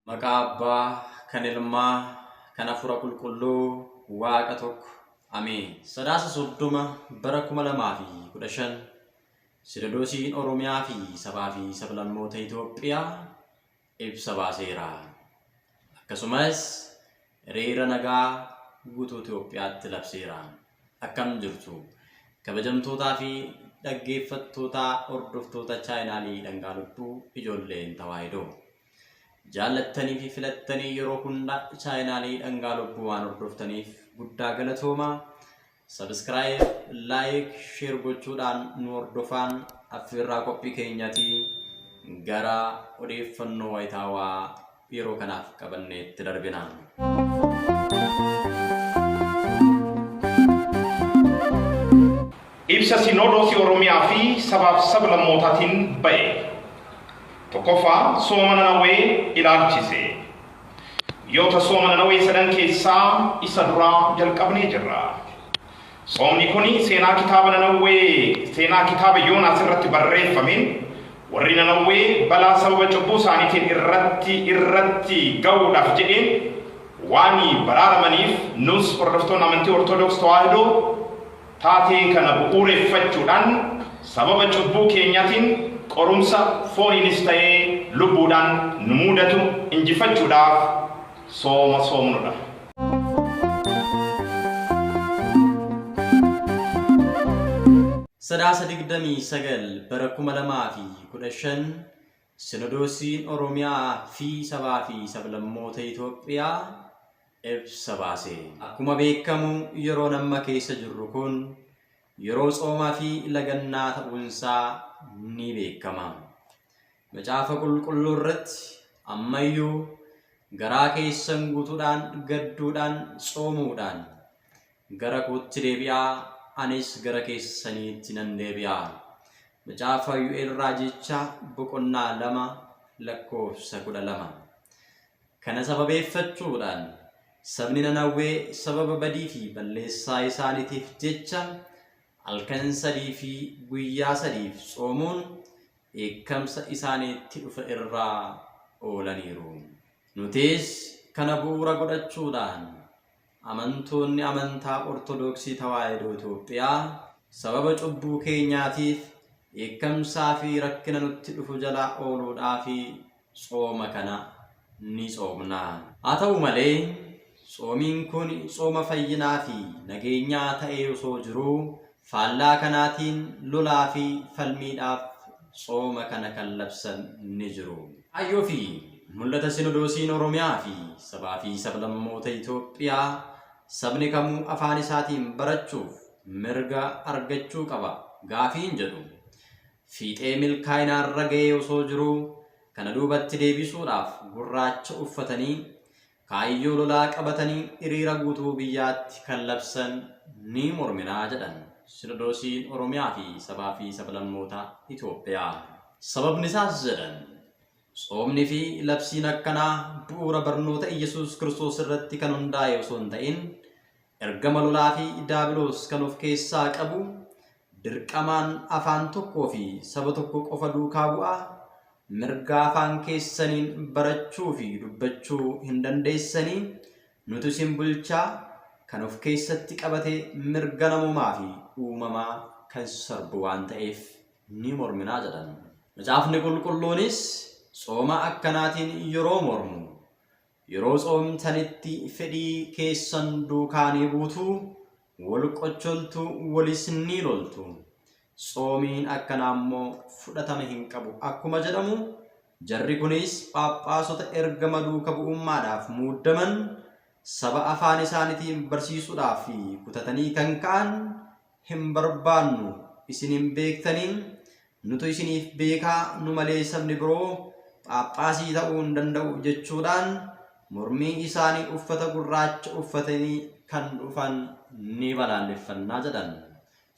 Maqaa Abbaa, kan Ilmaa, kan Hafuura Qulqulluu, Waaqa tokko. Ameen. Sadaasa soddoma bara 2015 Sinodoosiin Oromiyaa fi sabaa fi sablammoota Itoophiyaa ibsa baaseera. Akkasumas hiriira nagaa guutuu Itoophiyaatti labseera. Akkam jirtu kabajamtootaa fi dhaggeeffattoota hordoftoota chaayinaalii dhangaa lubbuu ijoolleen tawaahidoo. Jaallattanii fi filattanii yeroo hunda chaayinaalii dhangaa lubbuu waan hordoftaniif guddaa galatoomaa. Subscribe, like, share gochuudhaan nu hordofaan affeerraa qophii keenyaatiin gara odeeffannoo wayitaawaa yeroo kanaaf qabanneetti darbinaa. Ibsa Sinodoosii Oromiyaa fi sabaaf sablammootatiin ba'e. Tokkoffaa sooma Nanawwee ilaalchise. Yoota sooma Nanawwee sadan keessaa isa duraa jalqabnee jirra. Soomni kuni seenaa kitaaba Nanawwee, seenaa kitaaba Yoonaas irratti barreeffameen warri Nanawwee balaa sababa cubbuu isaaniitiin irratti ga'uudhaaf jedheen waan baraaramaniif nus hordoftoonni amantii Ortodoksii Tawaahidoo taatee kana bu'uureffachuudhaan sababa cubbuu keenyaatiin qorumsa fooniinis ta'ee lubbuudhaan nu mudatu injifachuudhaaf sooma soomnudha. Sadaasa 29 bara 2015 Sinodoosiin Oromiyaa fi sabaa fi sablammoota Itoophiyaa ibsa baase. Akkuma beekamu yeroo amma keessa jirru kun yeroo soomaa fi lagannaa ta'uunsaa ni beekama. Macaafa qulqulluu irratti ammayyuu garaa keessan guutuudhaan gadduudhaan soomuudhaan gara kootti deebi'aa anis gara keessaniitti nan deebi'aa. Macaafa Yu'eel Raajichaa boqonnaa 2 lakkoofsa 12. Kana sababeeffachuudhaan sabni Nanawwee sababa badii fi balleessaa isaaniitiif jecha halkan 3 fi guyyaa 3 soomuun eekkamsa isaaniitti dhufa irraa oolaniiru. Nutis kana bu'uura godhachuudhaan amantoonni amantaa Ortodoksii Tawaahidoo Itoophiyaa sababa cubbuu keenyaatiif eekkamsaa fi rakkina nutti dhufu jalaa ooluudhaaf sooma kana ni soomna. Haa ta'u malee soomiin kun sooma fayyinaa fi nageenyaa ta'ee osoo jiruu faallaa kanaatiin lolaa fi falmiidhaaf sooma kana kan labsan ni jiru. Hayyoo fi mul'ata Sinodoosiin Oromiyaa fi sabaa fi sablammoota Itoophiyaa sabni kamuu afaan isaatiin barachuuf mirga argachuu qaba gaafiin jedhu fiixee milkaa'inaarra ga'ee osoo jiruu kana duubatti deebisuudhaaf gurraacha uffatanii kaayyoo lolaa qabatanii hiriira guutuu biyyaatti kan labsan ni morminaa jedhan Sinodoosiin Oromiyaa fi sabaa fi sablammoota Itoophiyaa. Sababni isaas jedhan soomni fi labsiin akkanaa bu'uura barnoota Iyesuus Kiristoos irratti kan hundaa'e osoo hin ta'in ergama lolaa fi daabiloos kan of keessaa qabu dirqamaan afaan tokkoo fi saba tokko qofa duukaa bu'aa mirga afaan keessaniin barachuu fi dubbachuu hin dandeessanii nuti isin bulchaa kan of keessatti qabate mirga namummaa fi uumamaa kan sarbu waan ta'eef ni morminaa jedhan. Macaafni qulqulluunis sooma akkanaatiin yeroo mormu yeroo soomtanitti fedhii keessan duukaanii buutuu wal qocholtu walis ni loltu. Soomiin akkanaa immoo fudhatama hin qabu akkuma jedhamu jarri kunis phaaphaasota ergama duuka bu'ummaadhaaf muuddaman saba afaan isaaniitiin barsiisuudhaaf kutatanii kan ka'an hin barbaannu isin hin beektaniin nutu isiniif beekaa nu malee sabni biroo phaaphaasii ta'uu hin danda'u jechuudhaan mormii isaanii uffata gurraacha uffatanii kan dhufan ni balaaleffannaa jedhan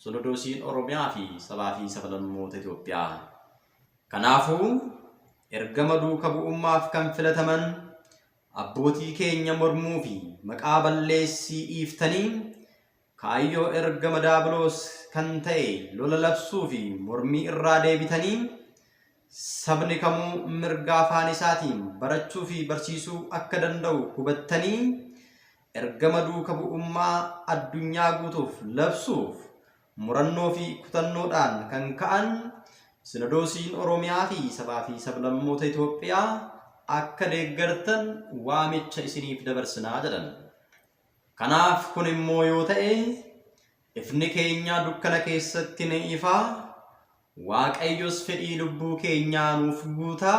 Sinodoosiin Oromiyaa fi sabaa fi sablammoota Itoophiyaa. Kanaafuu ergama duuka bu'ummaaf kan filataman abbootii keenya mormuu fi maqaa balleessii dhiiftanii kaayyoo ergama daabiloos kan ta'e lola labsuu fi mormii irraa deebitanii sabni kamuu mirga afaan isaatiin barachuu fi barsiisuu akka danda'u hubattanii ergama duuka bu'ummaa addunyaa guutuuf labsuuf murannoo fi kutannoodhaan kan ka'an Sinodoosiin Oromiyaa fi sabaa fi sablammoota Itoophiyaa akka deeggartan waamicha isiniif dabarsinaa jedhan. Kanaaf kun immoo yoo ta'e ifni keenya dukkana keessatti ni ifa, Waaqayyos fedhii lubbuu keenyaa nuuf guuta,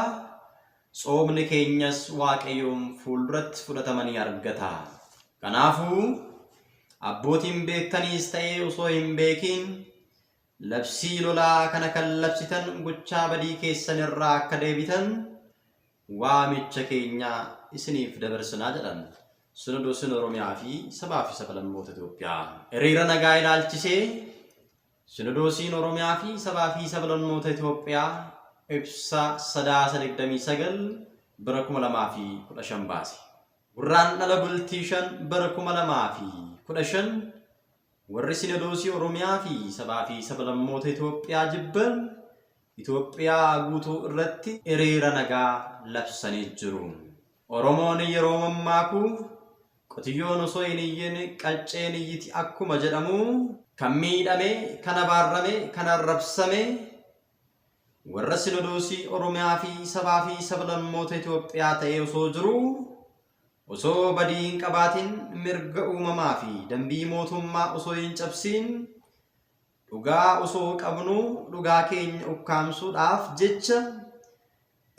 Soomni keenyas Waaqayyoon fuulduratti fudhatamanii argata. Kanaafuu abbootiin beektaniis ta'ee osoo hin beekin labsii lolaa kana kan labsitan gochaa badii keessan irraa akka deebitan waamicha keenya isiniif dabarsinaa jedhan Sinodoosiin Oromiyaa fi sabaa fi sablammoota Itoophiyaa. Hiriira nagaa ilaalchisee Sinodoosiin Oromiyaa fi sabaa fi sablammoota Itoophiyaa ibsa 3/9/2015 baase. Gurraandhala bultii 5/2015 warri Sinodoosii Oromiyaa fi sabaa fi sablammoota Itoophiyaa jibban Itoophiyaa guutuu irratti hiriira nagaa labsanii jiru. Oromoon yeroo mammaaku qotiyyoon osoo hin iyyin qacceen iyyiti akkuma jedhamu kan miidhame, kan abaarame, kan arrabsame warra Sinodoosii Oromiyaa fi sabaa fi sablammoota Itoophiyaa ta'ee osoo jiru osoo badii hin qabaatin mirga uumamaa fi dambii mootummaa osoo hin cabsiin dhugaa osoo qabnu dhugaa keenya ukkaamsuudhaaf jecha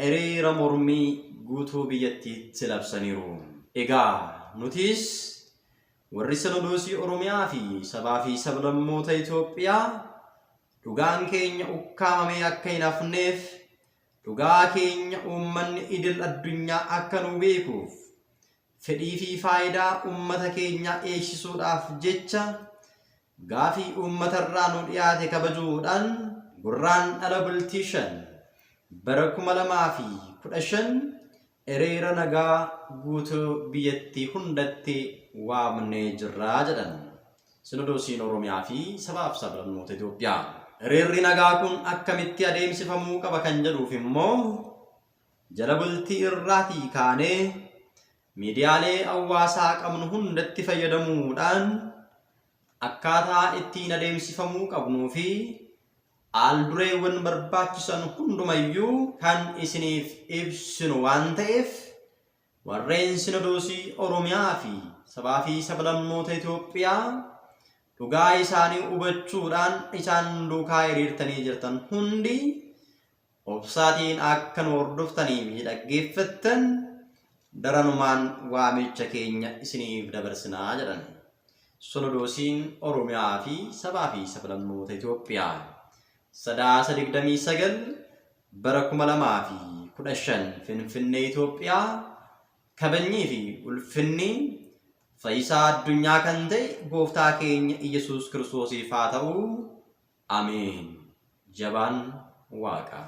hiriira mormii guutuu biyyattiitti labsaniiru. Egaa nutis warri Sinodoosii Oromiyaa fi sabaa fi sablammoota Itoophiyaa dhugaan keenya ukkaamamee akka hin hafneef dhugaa keenya uummanni idil addunyaa akka nu beekuuf fedhii fi faayidaa uummata keenyaa eegsisuudhaaf jecha gaafii uummatarraa nu dhiyaate kabajuudhaan gurraandhala bultii 5/2015 hiriira nagaa guutuu biyyattii hundatti waamnee jirraa jedhan Sinodoosiin Oromiyaa fi sabaa fi sablammoota Itoophiyaa. Hiriirri nagaa kun akkamitti adeemsifamuu qaba kan jedhuuf immoo jala bultii irraatii kaanee miidiyaalee hawaasaa qabnu hundatti fayyadamuudhaan akkaataa ittiin adeemsifamuu qabnuu fi aaldureewwan barbaachisan hundumayyuu kan isiniif ibsinu waan ta'eef warreen Sinodoosii Oromiyaa fi sabaa fi sablammoota Itoophiyaa dhugaa isaanii hubachuudhaan isaan duukaa hiriirtanii jirtan hundi obsaatiin akka nu hordoftanii fi dhaggeeffattan daranumaan waamicha keenya isiniif dabarsinaa jedhan Sinodoosiin Oromiyaa fi sabaa fi sablammoota Itoophiyaa. 3/9/2015 Finfinnee Itoophiyaa. Kabajnii fi ulfinni fayyisaa addunyaa kan ta'e Gooftaa keenya Iyesuus Kiristoosiif haa ta'u. Ameen. Jabaan Waaqaa.